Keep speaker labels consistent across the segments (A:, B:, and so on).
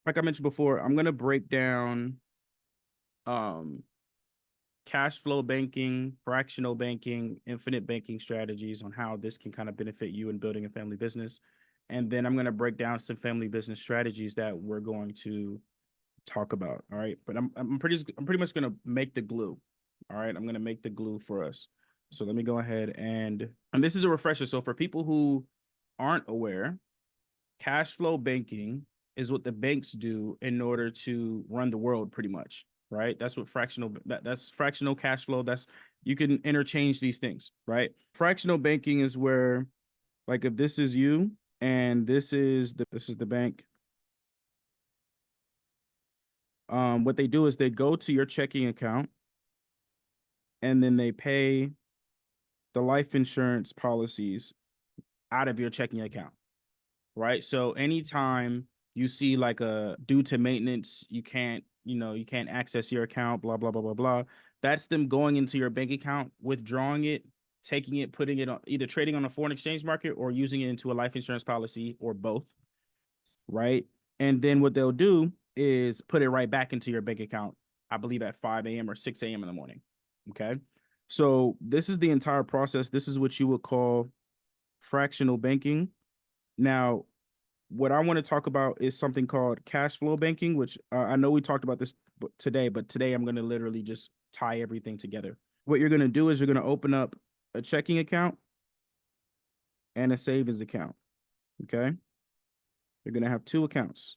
A: like I mentioned before, I'm gonna break down um cash flow banking, fractional banking, infinite banking strategies on how this can kind of benefit you in building a family business. And then I'm going to break down some family business strategies that we're going to talk about. All right. But I'm pretty much going to make the glue. All right. I'm going to make the glue for us. So let me go ahead and this is a refresher. So for people who aren't aware, cash flow banking is what the banks do in order to run the world pretty much, right? That's what that's fractional cash flow. That's you can interchange these things, right? Fractional banking is where, like, if this is you and this is the bank, what they do is they go to your checking account and then they pay the life insurance policies out of your checking account, right? So anytime you see like a due to maintenance, you can't access your account, blah, blah, blah, blah, blah. That's them going into your bank account, withdrawing it, taking it, putting it on either trading on a foreign exchange market or using it into a life insurance policy or both, right? And then what they'll do is put it right back into your bank account, I believe at 5 a.m. or 6 a.m. in the morning. Okay. So this is the entire process. This is what you would call fractional banking. Now, what I want to talk about is something called cash flow banking, which I know we talked about this today, but today I'm going to literally just tie everything together. What you're going to do is you're going to open up a checking account and a savings account. Okay. You're going to have two accounts.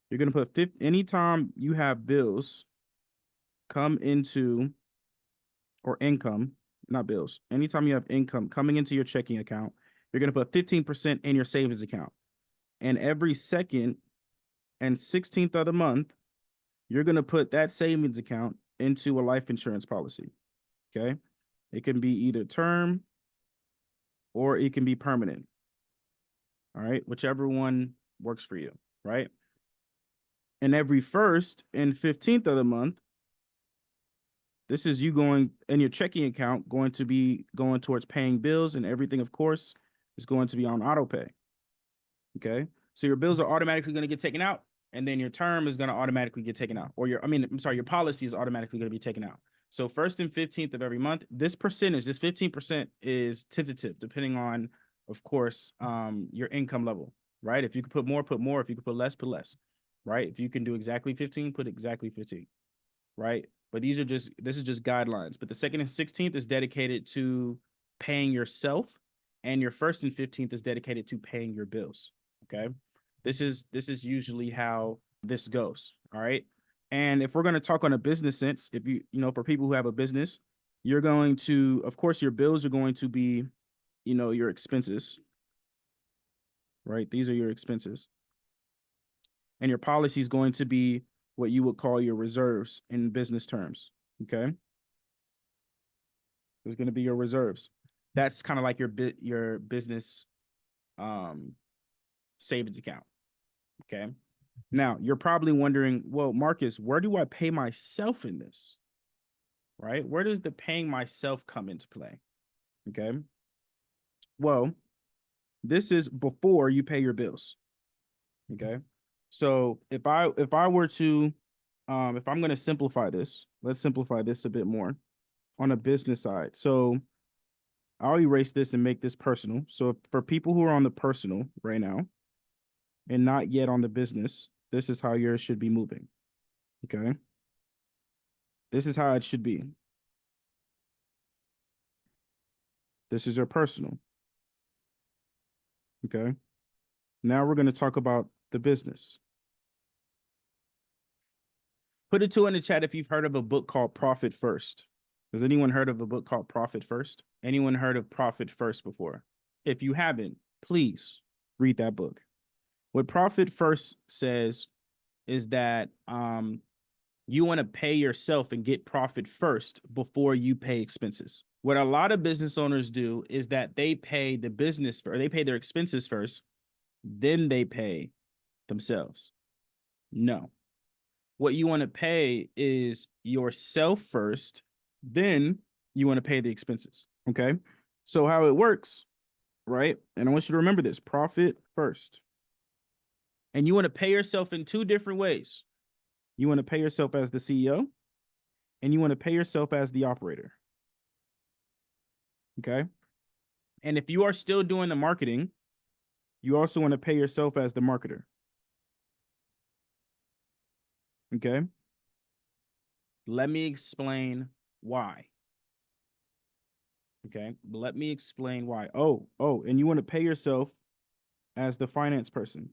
A: You're going to put anytime you have bills come into or income, not bills, anytime you have income coming into your checking account, you're going to put 15% in your savings account. And every second and 16th of the month, you're going to put that savings account into a life insurance policy. Okay. It can be either term or it can be permanent. All right. Whichever one works for you. Right. And every first and 15th of the month, this is you going in your checking account, going to be going towards paying bills, and everything, of course, is going to be on auto pay. Okay. So your bills are automatically going to get taken out, and then your term is going to automatically get taken out. Or your policy is automatically going to be taken out. So first and 15th of every month, this 15% is tentative, depending on, of course, your income level, right? If you could put more, put more. If you could put less, put less, right? If you can do exactly 15, put exactly 15, right? But this is just guidelines. But the second and 16th is dedicated to paying yourself, and your first and 15th is dedicated to paying your bills. Okay. This is usually how this goes. All right. And if we're going to talk on a business sense, if for people who have a business, you're going to, of course, your bills are going to be, your expenses, right? These are your expenses. And your policy is going to be what you would call your reserves in business terms. Okay. There's going to be your reserves. That's kind of like your business um, savings account. Okay. Now you're probably wondering, well, Marcus, where do I pay myself in this? Right? Where does the paying myself come into play? Okay. Well, this is before you pay your bills. Okay. So if I were to if I'm going to simplify this, let's simplify this a bit more on a business side. So I'll erase this and make this personal. So for people who are on the personal right now and not yet on the business, this is how yours should be moving. Okay. This is how it should be. This is your personal. Okay. Now we're going to talk about the business. Put a two in the chat if you've heard of a book called Profit First. Has anyone heard of a book called Profit First? Anyone heard of Profit First before? If you haven't, please read that book. What Profit First says is that you want to pay yourself and get profit first before you pay expenses. What a lot of business owners do is that they pay the business or they pay their expenses first, then they pay themselves. No. What you want to pay is yourself first, then you want to pay the expenses. Okay. So how it works, right? And I want you to remember this: profit first. And you want to pay yourself in two different ways. You want to pay yourself as the CEO, and you want to pay yourself as the operator. Okay. And if you are still doing the marketing, you also want to pay yourself as the marketer. Okay. Let me explain why. Okay. Let me explain why. Oh, and you want to pay yourself as the finance person.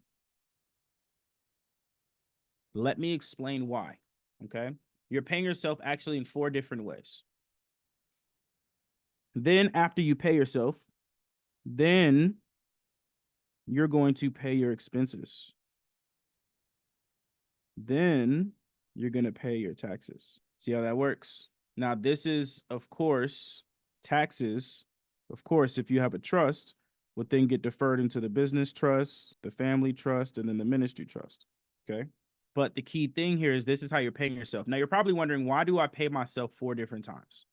A: Let me explain why. Okay. You're paying yourself actually in 4 different ways. Then after you pay yourself, then you're going to pay your expenses. Then you're going to pay your taxes. See how that works? Now, this is, of course, taxes. Of course, if you have a trust, would then get deferred into the business trust, the family trust, and then the ministry trust. Okay. But the key thing here is this is how you're paying yourself. Now, you're probably wondering, why do I pay myself 4 different times?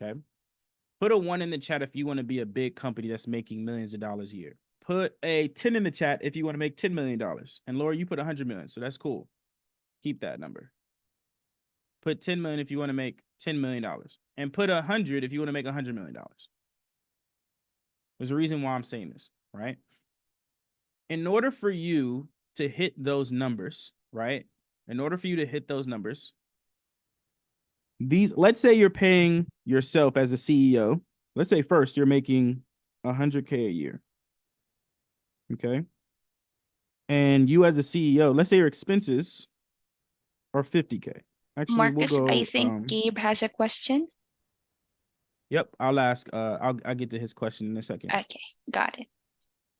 A: Okay. Put a 1 in the chat if you want to be a big company that's making millions of dollars a year. Put a 10 in the chat if you want to make $10 million. And Laura, you put 100 million. So that's cool. Keep that number. Put 10 million if you want to make $10 million. And put 100 if you want to make $100 million. There's a reason why I'm saying this, right? In order for you to hit those numbers, right? In order for you to hit those numbers, let's say you're paying yourself as a CEO. Let's say first you're making $100K a year. Okay. And you as a CEO, let's say your expenses are 50K. Actually, we'll
B: Marcus, I
A: go.
B: think Gabe has a question.
A: Yep, I'll ask. I'll get to his question in a second.
B: Okay, got it.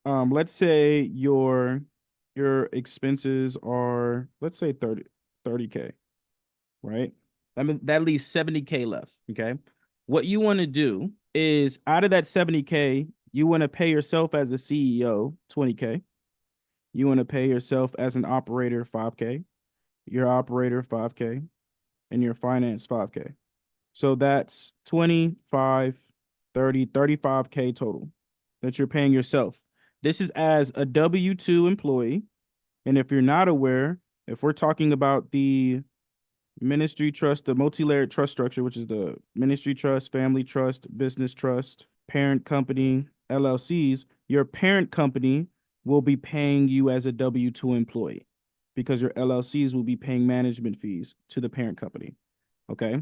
A: Let's say your expenses are, let's say 30K, right? I mean, that leaves 70K left. Okay. What you want to do is out of that 70K, you want to pay yourself as a CEO 20K. You want to pay yourself as an operator 5K, your operator 5K, and your finance 5K. So that's 25, 30, 35K total that you're paying yourself. This is as a W-2 employee. And if you're not aware, if we're talking about the ministry trust, the multi-layered trust structure, which is the ministry trust, family trust, business trust, parent company, LLCs, your parent company will be paying you as a W-2 employee because your LLCs will be paying management fees to the parent company. Okay.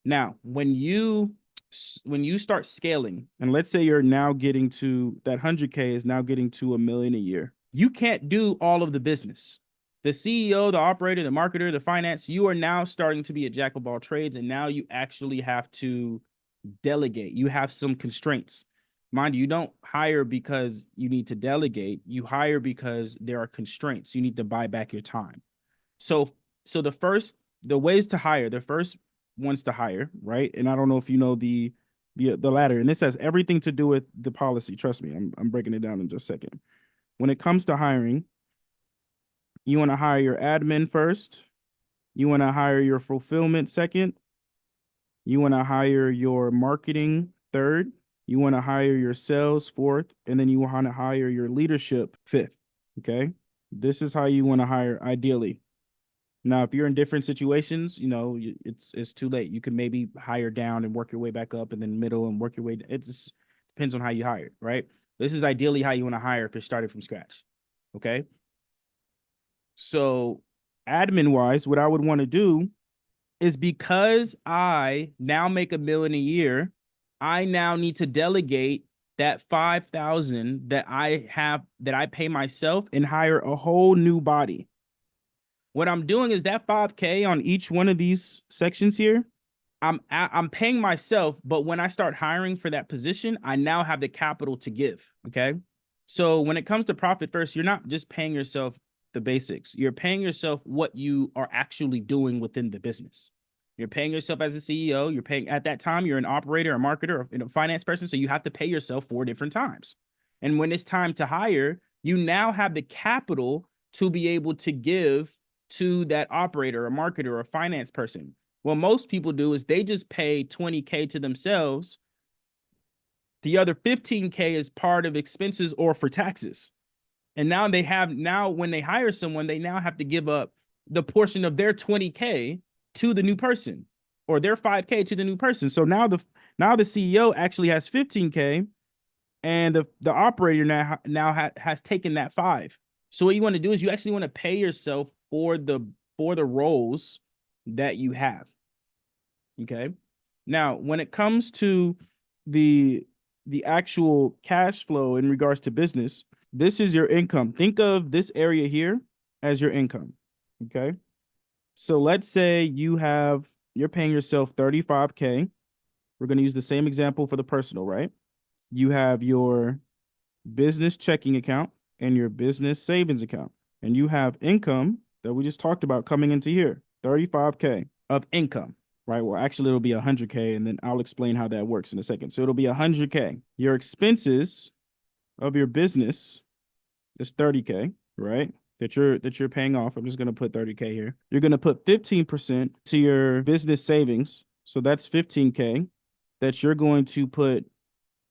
A: Now, when you start scaling, and let's say you're now getting to that 100K is now getting to $1 million a year, you can't do all of the business. The CEO, the operator, the marketer, the finance, you are now starting to be a jack of all trades, and now you actually have to delegate. You have some constraints. Mind you, you don't hire because you need to delegate. You hire because there are constraints. You need to buy back your time. So the ways to hire, the first ones to hire, right? And I don't know if you know the latter, and this has everything to do with the policy. Trust me, I'm breaking it down in just a second. When it comes to hiring, you want to hire your admin first. You want to hire your fulfillment second. You want to hire your marketing third. You want to hire your sales fourth, and then you want to hire your leadership fifth. Okay, this is how you want to hire ideally. Now, if you're in different situations, it's too late. You can maybe hire down and work your way back up, and then middle and work your way. It just depends on how you hire, right? This is ideally how you want to hire if you're starting from scratch. Okay. So, admin wise, what I would want to do is because I now make $1 million a year, I now need to delegate that 5,000 that I pay myself and hire a whole new body. What I'm doing is that 5K on each one of these sections here, I'm paying myself, but when I start hiring for that position, I now have the capital to give. Okay. So when it comes to profit first, you're not just paying yourself the basics. You're paying yourself what you are actually doing within the business. You're paying yourself as a CEO. You're paying at that time, you're an operator, a marketer, a finance person. So you have to pay yourself 4 different times. And when it's time to hire, you now have the capital to be able to give to that operator, a marketer, or a finance person. What most people do is they just pay 20K to themselves. The other 15K is part of expenses or for taxes. And now when they hire someone, they now have to give up the portion of their 20K to the new person, or their 5K to the new person. So now the CEO actually has 15K, and the operator has taken that 5. So what you want to do is you actually want to pay yourself for the roles that you have. Okay. Now, when it comes to the actual cash flow in regards to business, this is your income. Think of this area here as your income. Okay. So let's say you're paying yourself 35K. We're going to use the same example for the personal, right? You have your business checking account and your business savings account. And you have income that we just talked about coming into here, 35K of income, right? Well, actually, it'll be 100K, and then I'll explain how that works in a second. So it'll be 100K. Your expenses of your business is 30K, right? That you're paying off. I'm just going to put 30K here. You're going to put 15% to your business savings. So that's 15K that you're going to put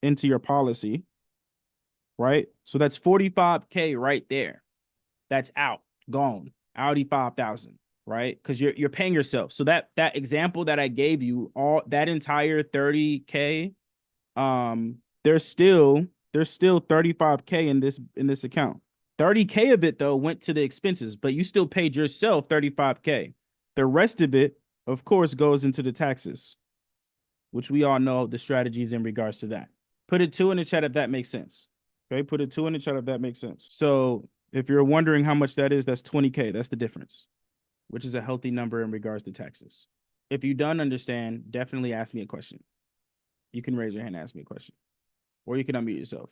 A: into your policy, right? So that's 45K right there. That's out, gone, Audi 5,000, right? Because you're paying yourself. So that example that I gave you, all that entire 30K, there's still 35K in this account. 30K of it though went to the expenses, but you still paid yourself 35K. The rest of it, of course, goes into the taxes, which we all know the strategies in regards to that. Put a 2 in the chat if that makes sense. Okay, put a 2 in the chat if that makes sense. So if you're wondering how much that is, that's 20K. That's the difference, which is a healthy number in regards to taxes. If you don't understand, definitely ask me a question. You can raise your hand and ask me a question, or you can unmute yourself.